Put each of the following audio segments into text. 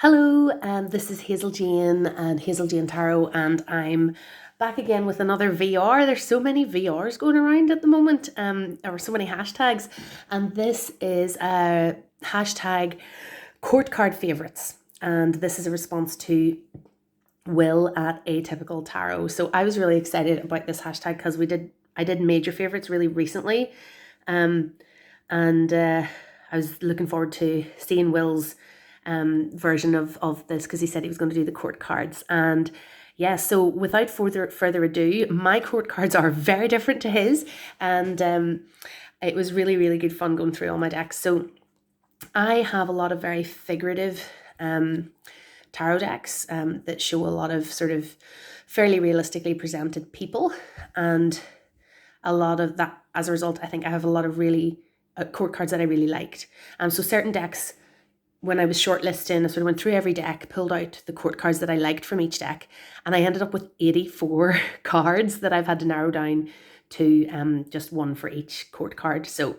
Hello, this is Hazel Jane and Hazel Jane Tarot, and I'm back again with another VR. There's so many VRs going around at the moment, or so many hashtags, and this is a hashtag court card favorites, and this is a response to Will at Atypical Tarot. So I was really excited about this hashtag because I did major favorites really recently, and I was looking forward to seeing Will's version of this because he said he was going to do the court cards. And yeah, so without further ado, my court cards are very different to his, and it was really good fun going through all my decks. So I have a lot of very figurative tarot decks that show a lot of sort of fairly realistically presented people, and a lot of that, as a result, I think I have a lot of really court cards that I really liked. So certain decks, when I was shortlisting, I sort of went through every deck, pulled out the court cards that I liked from each deck, and I ended up with 84 cards that I've had to narrow down to just one for each court card. So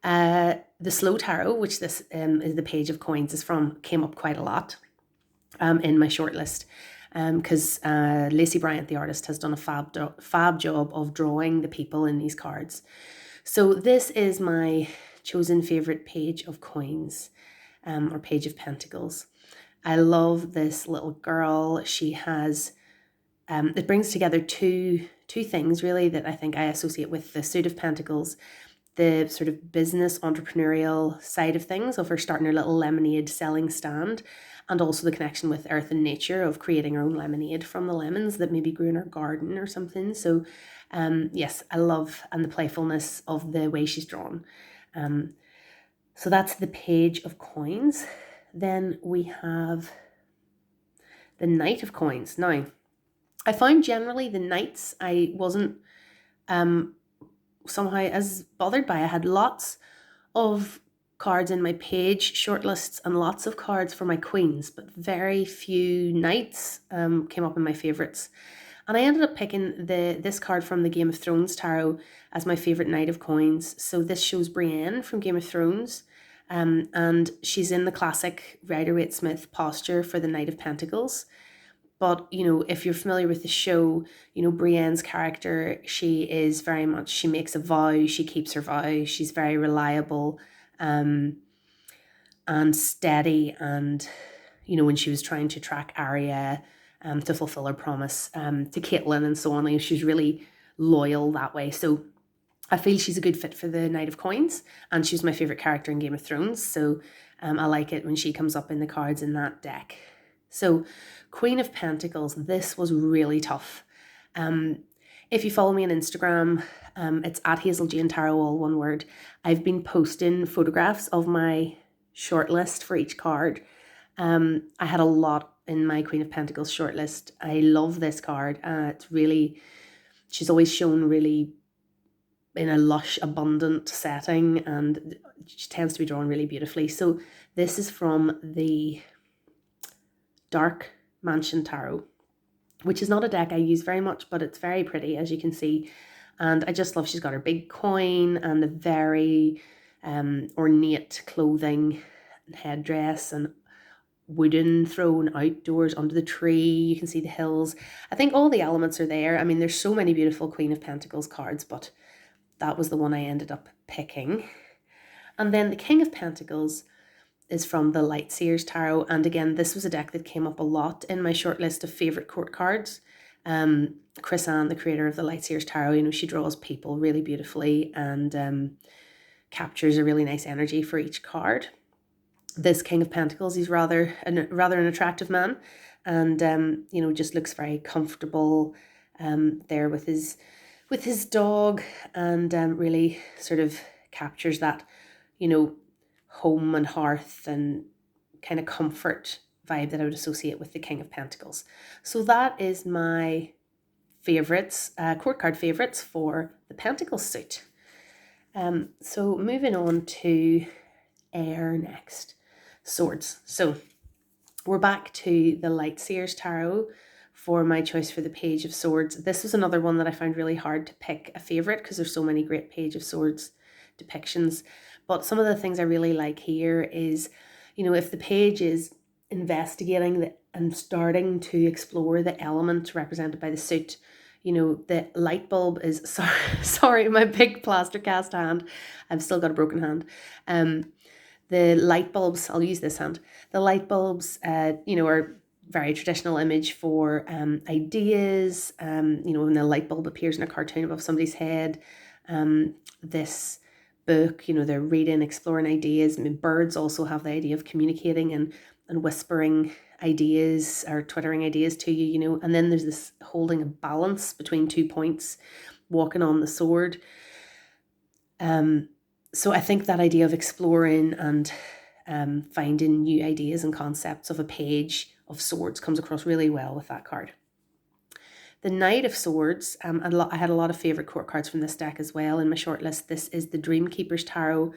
the Slow Tarot, which this is the Page of Coins is from, came up quite a lot in my shortlist because Lacey Bryant, the artist, has done a fab job of drawing the people in these cards. So this is my chosen favorite Page of Coins, or Page of Pentacles. I love this little girl. She has, it brings together two things really that I think I associate with the suit of Pentacles: the sort of business entrepreneurial side of things, of her starting her little lemonade selling stand, and also the connection with earth and nature of creating her own lemonade from the lemons that maybe grew in her garden or something. So yes, I love, and the playfulness of the way she's drawn. So that's the Page of Coins. Then we have the Knight of Coins. Now, I found generally the Knights I wasn't somehow as bothered by. I had lots of cards in my Page shortlists and lots of cards for my Queens, but very few Knights came up in my favourites. And I ended up picking this card from the Game of Thrones Tarot as my favourite Knight of Coins. So this shows Brienne from Game of Thrones, and she's in the classic Rider-Waite-Smith posture for the Knight of Pentacles. But, you know, if you're familiar with the show, you know, Brienne's character, she is very much, she makes a vow, she keeps her vow, she's very reliable and steady. And, you know, when she was trying to track Arya to fulfill her promise to Caitlin and so on, you know, she's really loyal that way. So I feel she's a good fit for the Knight of Coins, and she's my favourite character in Game of Thrones. So I like it when she comes up in the cards in that deck. So Queen of Pentacles, this was really tough. If you follow me on Instagram, it's at Hazel Jane Tarot, all one word. I've been posting photographs of my shortlist for each card. I had a lot in my Queen of Pentacles shortlist. I love this card. It's really, she's always shown really in a lush, abundant setting, and she tends to be drawn really beautifully. So this is from the Dark Mansion Tarot, which is not a deck I use very much, but it's very pretty, as you can see. And I just love, she's got her big coin and the very ornate clothing and headdress and wooden thrown outdoors under the tree. You can see the hills. I think all the elements are there. I mean, there's so many beautiful Queen of Pentacles cards, but that was the one I ended up picking. And then the King of Pentacles is from the Lightseers Tarot. And again, this was a deck that came up a lot in my short list of favourite court cards. Chris Ann, the creator of the Lightseers Tarot, you know, she draws people really beautifully and captures a really nice energy for each card. This King of Pentacles, he's rather an attractive man, and you know, just looks very comfortable there with his dog, and really sort of captures that, you know, home and hearth and kind of comfort vibe that I would associate with the King of Pentacles. So that is my favorites, court card favorites for the Pentacles suit. So moving on to air next, swords. So we're back to the Lightseers Tarot for my choice for the Page of Swords. This was another one that I found really hard to pick a favorite because there's so many great Page of Swords depictions. But some of the things I really like here is, you know, if the page is investigating and starting to explore the element represented by the suit. You know, the light bulb is, sorry, my big plaster cast hand. I've still got a broken hand. The light bulbs, I'll use this hand. The light bulbs, you know, are very traditional image for ideas. You know, when the light bulb appears in a cartoon above somebody's head. This book, you know, they're reading, exploring ideas. I mean, birds also have the idea of communicating and whispering ideas or twittering ideas to you, you know. And then there's this holding a balance between 2 points, walking on the sword. So I think that idea of exploring and finding new ideas and concepts of a page of swords comes across really well with that card. The Knight of Swords, I had a lot of favourite court cards from this deck as well in my shortlist. This is the Dreamkeeper's Tarot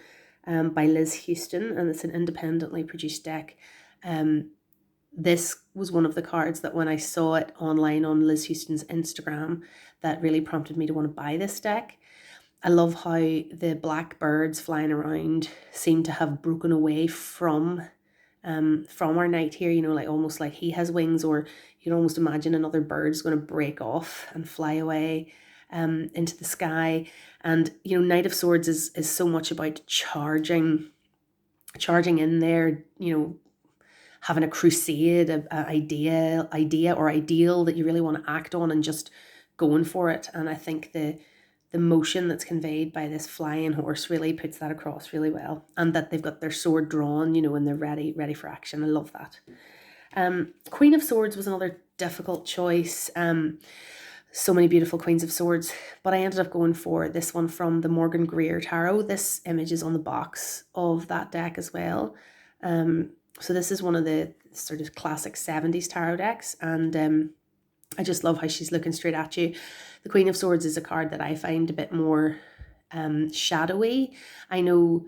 by Liz Houston, and it's an independently produced deck. This was one of the cards that when I saw it online on Liz Houston's Instagram, that really prompted me to want to buy this deck. I love how the black birds flying around seem to have broken away from our knight here, you know, like almost like he has wings, or you can almost imagine another bird's going to break off and fly away into the sky. And, you know, Knight of Swords is so much about charging in there, you know, having a crusade, an idea or ideal that you really want to act on and just going for it. And I think the motion that's conveyed by this flying horse really puts that across really well, and that they've got their sword drawn, you know, and they're ready for action. I love that. Queen of Swords was another difficult choice. So many beautiful Queens of Swords, but I ended up going for this one from the Morgan Greer Tarot. This image is on the box of that deck as well. So this is one of the sort of classic 70s tarot decks, and I just love how she's looking straight at you. The Queen of Swords is a card that I find a bit more shadowy. I know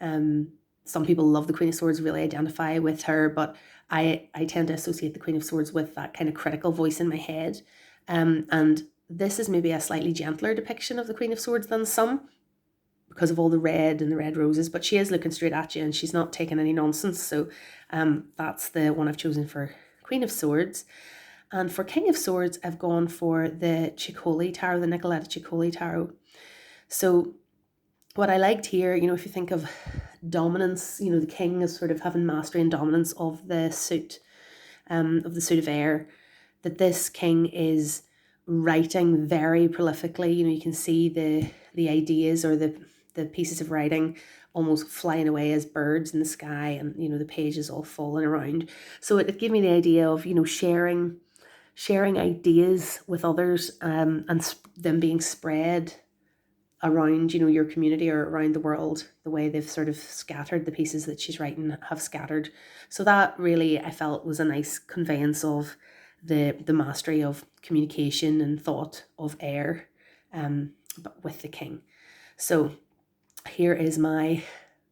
some people love the Queen of Swords, really identify with her, but I tend to associate the Queen of Swords with that kind of critical voice in my head. And this is maybe a slightly gentler depiction of the Queen of Swords than some, because of all the red and the red roses, but she is looking straight at you and she's not taking any nonsense. So that's the one I've chosen for Queen of Swords. And for King of Swords, I've gone for the Ciccoli Tarot, the Nicoletta Ciccoli Tarot. So what I liked here, you know, if you think of dominance, you know, the king is sort of having mastery and dominance of the suit of air, that this king is writing very prolifically. You know, you can see the ideas or the pieces of writing almost flying away as birds in the sky, and, you know, the pages all falling around. So it gave me the idea of, you know, sharing ideas with others, and them being spread around, you know, your community or around the world, the way they've sort of scattered the pieces that she's writing have scattered. So that really, I felt, was a nice conveyance of the mastery of communication and thought of air, but with the king. So here is my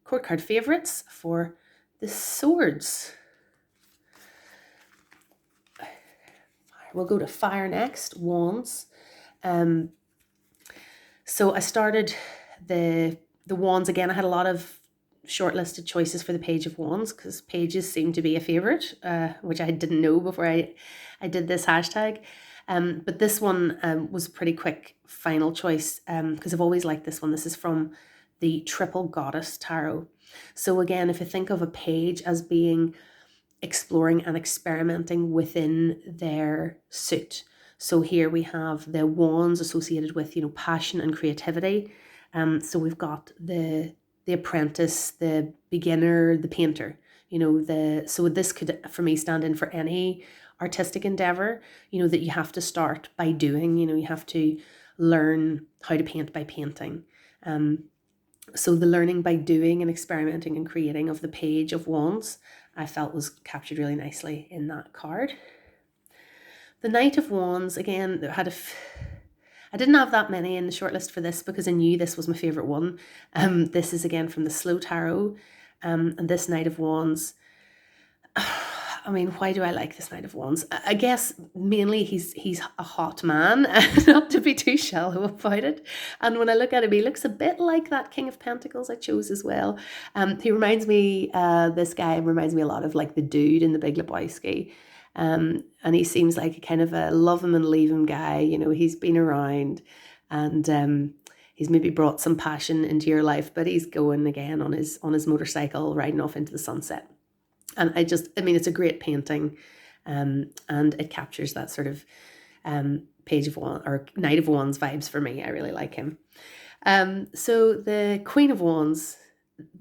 court card favorites for the swords. We'll go to fire next, wands. So I started the wands again. I had a lot of shortlisted choices for the Page of Wands, because pages seem to be a favorite, which I didn't know before I did this hashtag. But this one was a pretty quick final choice, because I've always liked this one. This is from the Triple Goddess Tarot. So again, if you think of a page as being exploring and experimenting within their suit. So here we have the wands associated with, you know, passion and creativity. So we've got the apprentice, the beginner, the painter, you know, so this could, for me, stand in for any artistic endeavor, you know, that you have to start by doing, you know, you have to learn how to paint by painting. So the learning by doing and experimenting and creating of the Page of Wands, I felt was captured really nicely in that card. The Knight of Wands, again, I didn't have that many in the shortlist for this because I knew this was my favourite one. This is again from the Slow Tarot, and this Knight of Wands, I mean, why do I like this Knight of Wands? I guess mainly he's a hot man, not to be too shallow about it. And when I look at him, he looks a bit like that King of Pentacles I chose as well. He reminds me, this guy reminds me a lot of like the dude in The Big Lebowski. And he seems like a kind of a love him and leave him guy. You know, he's been around, and he's maybe brought some passion into your life, but he's going again on his motorcycle, riding off into the sunset. And I mean, it's a great painting, and it captures that sort of Page of Wands or Knight of Wands vibes for me. I really like him. So the Queen of Wands,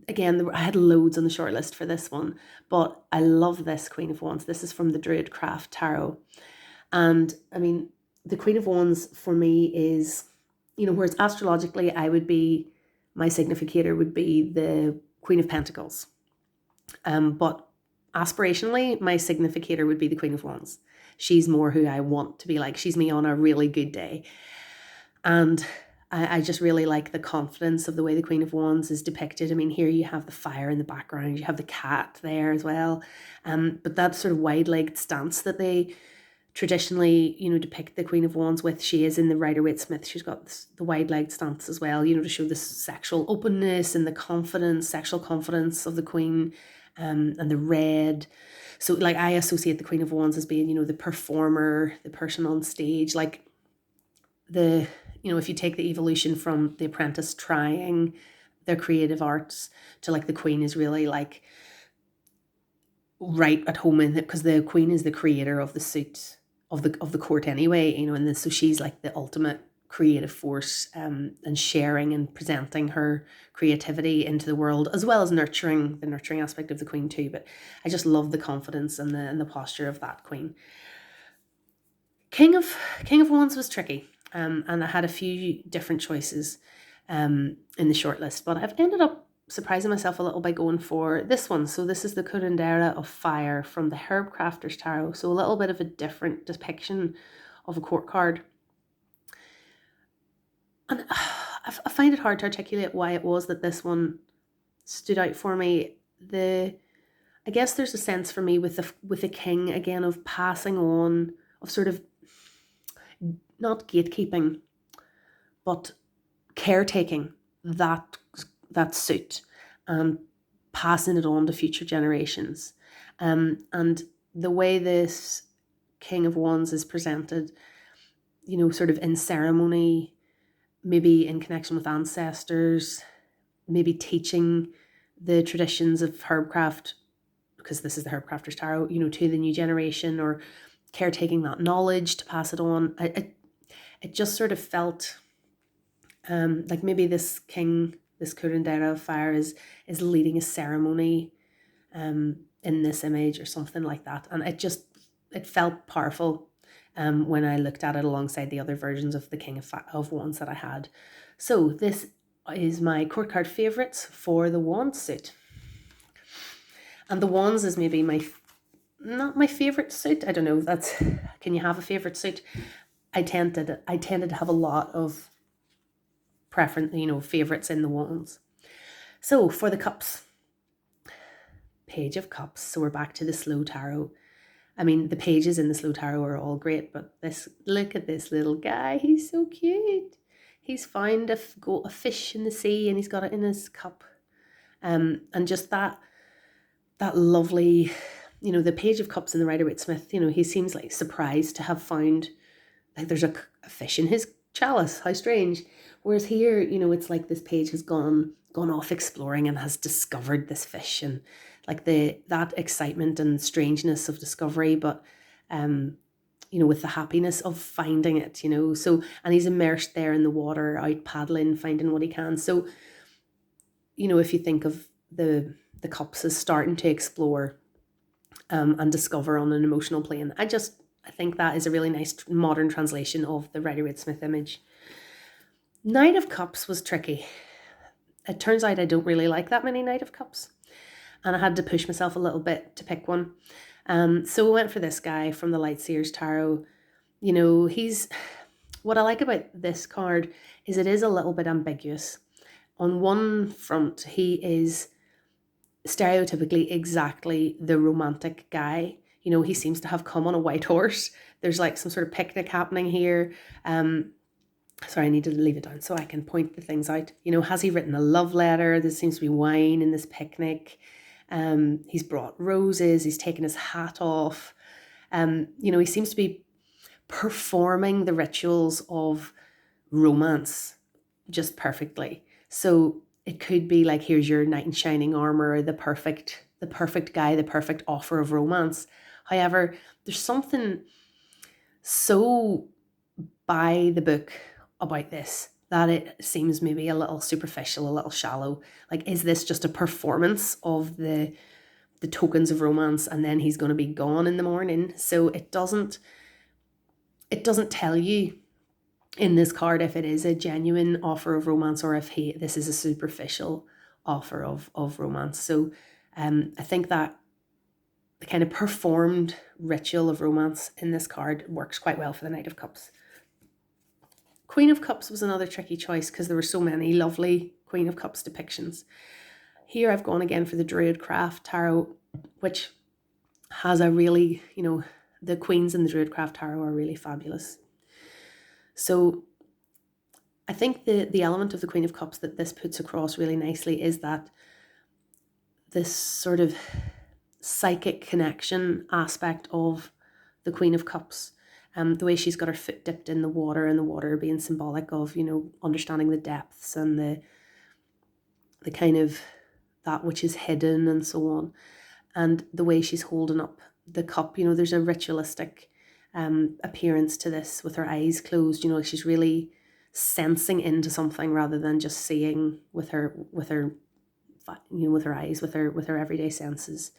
again, I had loads on the shortlist for this one, but I love this Queen of Wands. This is from the Druidcraft Tarot. And I mean, the Queen of Wands for me is, you know, whereas astrologically my significator would be the Queen of Pentacles. But aspirationally, my significator would be the Queen of Wands. She's more who I want to be like. She's me on a really good day. And I just really like the confidence of the way the Queen of Wands is depicted. I mean, here you have the fire in the background, you have the cat there as well. But that sort of wide-legged stance that they traditionally, you know, depict the Queen of Wands with, she is in the Rider-Waite-Smith. She's got the wide-legged stance as well, you know, to show the sexual openness and the confidence, sexual confidence of the Queen, and the red. So like I associate the Queen of Wands as being, you know, the performer, the person on stage, like you know, if you take the evolution from the apprentice trying their creative arts to like the Queen is really like right at home in it, because the Queen is the creator of the suit of the court anyway, you know, and so she's like the ultimate creative force, and sharing and presenting her creativity into the world, as well as nurturing aspect of the Queen too. But I just love the confidence and the posture of that Queen. King of Wands was tricky, and I had a few different choices in the shortlist, but I've ended up surprising myself a little by going for this one. So this is the Curandera of Fire from the Herb Crafters Tarot. So a little bit of a different depiction of a court card. And I find it hard to articulate why it was that this one stood out for me. I guess there's a sense for me with the king again of passing on, of sort of not gatekeeping, but caretaking that suit and passing it on to future generations. And the way this King of Wands is presented, you know, sort of in ceremony, maybe in connection with ancestors, maybe teaching the traditions of herbcraft, because this is the Herbcrafters Tarot, you know, to the new generation, or caretaking that knowledge to pass it on. It just sort of felt like maybe this king, this Curandera of Fire is leading a ceremony in this image or something like that. And it felt powerful when I looked at it alongside the other versions of the King of Wands that I had. So this is my court card favourites for the Wands suit. And the Wands is maybe not my favourite suit. I don't know, can you have a favourite suit? I tended to have a lot of preference, you know, favourites in the Wands. So for the cups, Page of Cups. So we're back to the slow tarot. I mean, the pages in the slow tarot are all great, but look at this little guy. He's so cute. He's found a fish in the sea and he's got it in his cup. And just that lovely, you know, the Page of Cups in the Rider-Waite-Smith, you know, he seems like surprised to have found, like, there's a fish in his chalice. How strange. Whereas here, you know, it's like this page has gone off exploring and has discovered this fish, and like that excitement and strangeness of discovery, but you know, with the happiness of finding it, you know. So, and he's immersed there in the water, out paddling, finding what he can. So, you know, if you think of the cups as starting to explore and discover on an emotional plane, I think that is a really nice modern translation of the Rider-Waite-Smith image. Knight of Cups was tricky. It turns out I don't really like that many Knight of Cups, and I had to push myself a little bit to pick one. So we went for this guy from the Lightseers Tarot. You know, what I like about this card is it is a little bit ambiguous. On one front, he is stereotypically exactly the romantic guy. You know, he seems to have come on a white horse. There's like some sort of picnic happening here. Sorry, I need to leave it down so I can point the things out. You know, has he written a love letter? There seems to be wine in this picnic. He's brought roses. He's taken his hat off. You know, he seems to be performing the rituals of romance just perfectly. So it could be like, here's your knight in shining armor, the perfect guy, the perfect offer of romance. However, there's something so by the book about this that it seems maybe a little superficial, a little shallow. Like, is this just a performance of the tokens of romance, and then he's going to be gone in the morning? So it doesn't tell you in this card if it is a genuine offer of romance or if this is a superficial offer of romance. So I think that the kind of performed ritual of romance in this card works quite well for the Knight of Cups. Queen of Cups was another tricky choice because there were so many lovely Queen of Cups depictions. Here I've gone again for the Druidcraft Tarot, which has a really, you know, the queens in the Druidcraft Tarot are really fabulous. So I think the element of the Queen of Cups that this puts across really nicely is that this sort of psychic connection aspect of the Queen of Cups. The way she's got her foot dipped in the water, and the water being symbolic of, you know, understanding the depths and the kind of that which is hidden and so on. And the way she's holding up the cup, you know, there's a ritualistic appearance to this with her eyes closed. You know, she's really sensing into something rather than just seeing with her you know, with her eyes, with her everyday senses.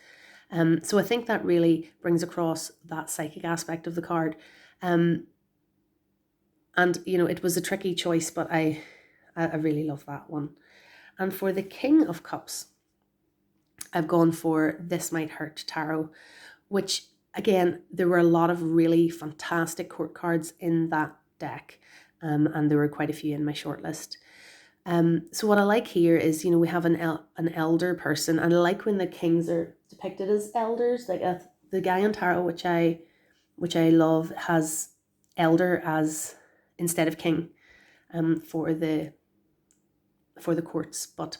So I think that really brings across that psychic aspect of the card. And, you know, it was a tricky choice, but I really love that one. And for the King of Cups, I've gone for This Might Hurt Tarot, which, again, there were a lot of really fantastic court cards in that deck, and there were quite a few in my shortlist. So what I like here is, you know, we have an elder person, and I like when the kings are depicted as elders. Like the Gaian Tarot, which I love, has elder as instead of king, for the courts. But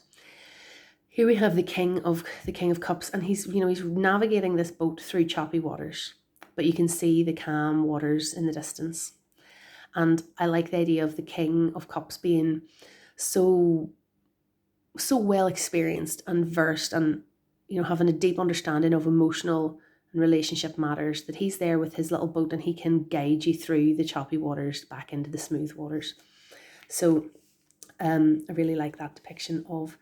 here we have the King of Cups, and he's navigating this boat through choppy waters, but you can see the calm waters in the distance. And I like the idea of the King of Cups being so well experienced and versed, and, you know, having a deep understanding of emotional and relationship matters, that he's there with his little boat and he can guide you through the choppy waters back into the smooth waters. So I really like that depiction of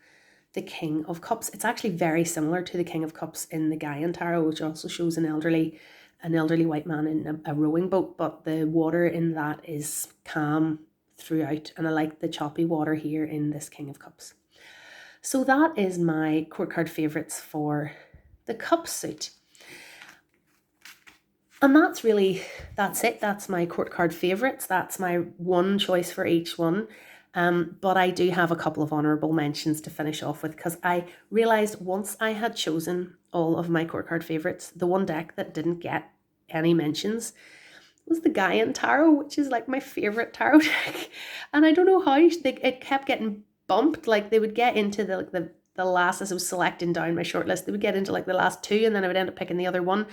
the King of Cups. It's actually very similar to the King of Cups in the Gaian Tarot, which also shows an elderly white man in a rowing boat, but the water in that is calm throughout, and I like the choppy water here in this King of Cups. So that is my court card favourites for the Cup suit. And that's it. That's my court card favourites. That's my one choice for each one. But I do have a couple of honourable mentions to finish off with, because I realised once I had chosen all of my court card favourites, the one deck that didn't get any mentions was the Gaian Tarot, which is like my favourite tarot deck. And I don't know how it kept getting bumped. Like, they would get into the last, as I was selecting down my shortlist, they would get into like the last two, and then I would end up picking the other one.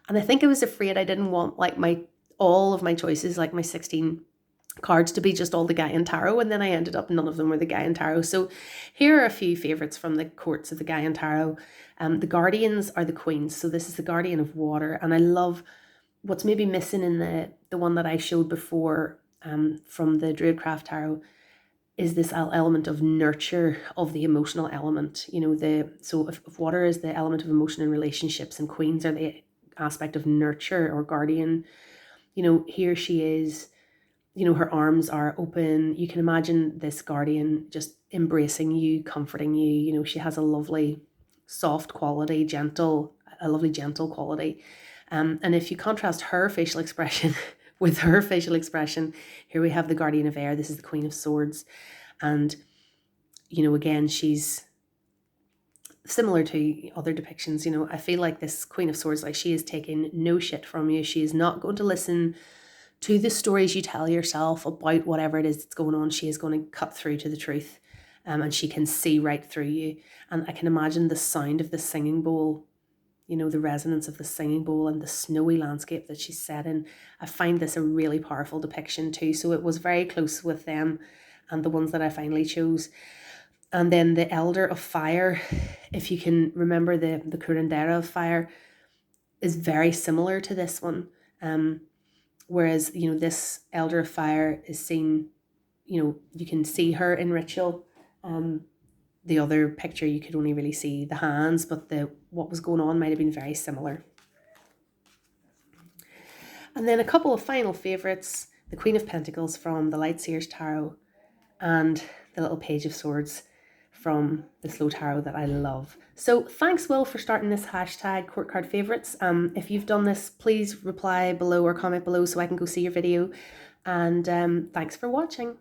And I think I was afraid I didn't want like all of my choices, like my 16 cards, to be just all the Gaian Tarot, and then I ended up none of them were the Gaian Tarot. So here are a few favourites from the courts of the Gaian Tarot. The Guardians are the queens, so this is the Guardian of Water, and I love what's maybe missing in the one that I showed before from the Druidcraft Tarot is this element of nurture, of the emotional element. You know, so if water is the element of emotion and relationships, and queens are the aspect of nurture or guardian, you know, here she is, you know, her arms are open. You can imagine this guardian just embracing you, comforting you. You know, she has a lovely soft quality, a lovely gentle quality. And if you contrast her facial expression with her facial expression, here we have the Guardian of Air. This is the Queen of Swords. And, you know, again, she's similar to other depictions, you know, I feel like this Queen of Swords, like she is taking no shit from you. She is not going to listen to the stories you tell yourself about whatever it is that's going on. She is going to cut through to the truth, and she can see right through you. And I can imagine the sound of the singing bowl, you know, the resonance of the singing bowl and the snowy landscape that she's set in. I find this a really powerful depiction too. So it was very close with them and the ones that I finally chose. And then the Elder of Fire, if you can remember, the Curandera of Fire is very similar to this one. Whereas, you know, this Elder of Fire is seen, you know, you can see her in ritual. The other picture, you could only really see the hands, but what was going on might have been very similar. And then a couple of final favourites, the Queen of Pentacles from the Lightseers Tarot and the little Page of Swords from the Slow Tarot that I love. So thanks, Will, for starting this hashtag Court Card Favourites. If you've done this, please reply below or comment below so I can go see your video. And thanks for watching.